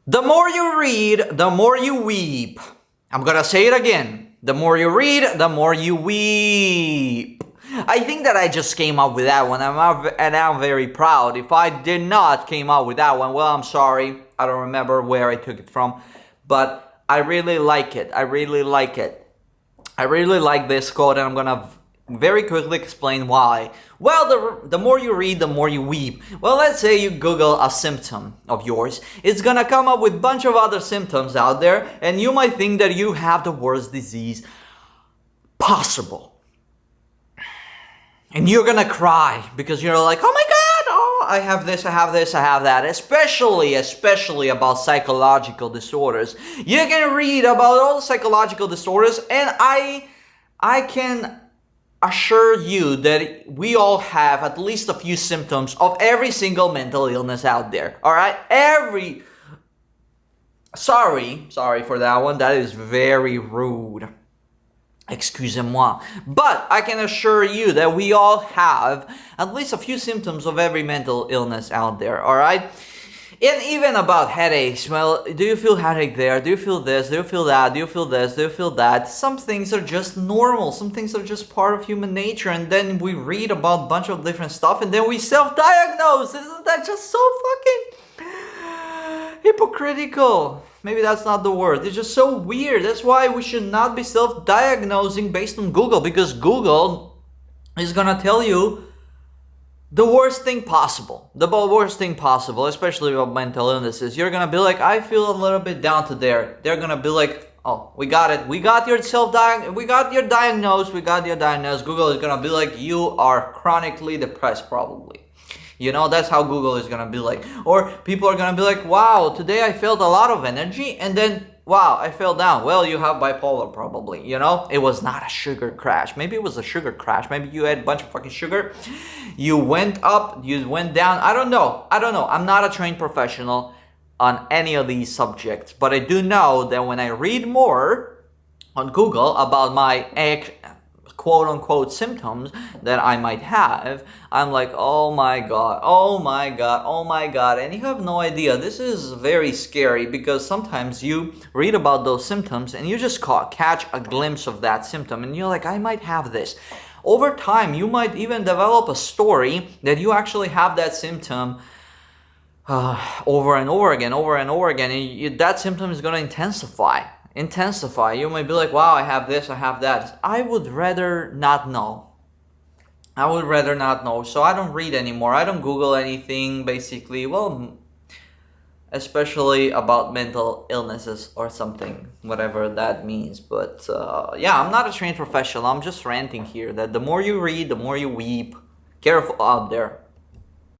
The more you read, the more you weep. I'm gonna say it again. The more you read, the more you weep. I think that I just came up with that one, and I'm very proud. If I did not came up with that one, well, I'm sorry. I don't remember where I took it from, but I really like it. I really like it. I really like this quote, and I'm gonna very quickly explain why. Well, the more you read, the more you weep. Well, let's say you Google a symptom of yours. It's gonna come up with a bunch of other symptoms out there, and you might think that you have the worst disease possible. And you're gonna cry because you're like, oh my god, oh, I have this, I have this, I have that. Especially about psychological disorders. You can read about all the psychological disorders, and I can assure you that we all have at least a few symptoms of every single mental illness out there. Alright? Sorry for that one. That is very rude. Excusez-moi. But I can assure you that we all have at least a few symptoms of every mental illness out there, alright? And even about headaches, well, do you feel headache there? Do you feel this? Do you feel that? Do you feel this? Do you feel that? Some things are just normal. Some things are just part of human nature. And then we read about a bunch of different stuff and then we self-diagnose. Isn't that just so fucking hypocritical? Maybe that's not the word. It's just so weird. That's why we should not be self-diagnosing based on Google, because Google is gonna tell you the worst thing possible. The worst thing possible, especially about mental illnesses. You're gonna be like, I feel a little bit down to there. They're gonna be like, oh, we got it. We got your diagnosis. Google is gonna be like, you are chronically depressed probably. You know, that's how Google is gonna be like. Or people are gonna be like, wow, today I felt a lot of energy, and then, wow, I fell down. Well, you have bipolar probably, you know? It was not a sugar crash. Maybe it was a sugar crash. Maybe you had a bunch of fucking sugar. You went up, you went down. I don't know. I'm not a trained professional on any of these subjects, but I do know that when I read more on Google about my quote-unquote symptoms that I might have, I'm like, oh my god, and you have no idea. This is very scary, because sometimes you read about those symptoms and you just catch a glimpse of that symptom and you're like, I might have this. Over time, you might even develop a story that you actually have that symptom over and over again, and that symptom is going to intensify. You might be like, wow, I have this, I have that. I would rather not know. So I don't read anymore. I don't Google anything, basically. Well, especially about mental illnesses or something, whatever that means. But yeah, I'm not a trained professional. I'm just ranting here that the more you read, the more you weep. Careful out there.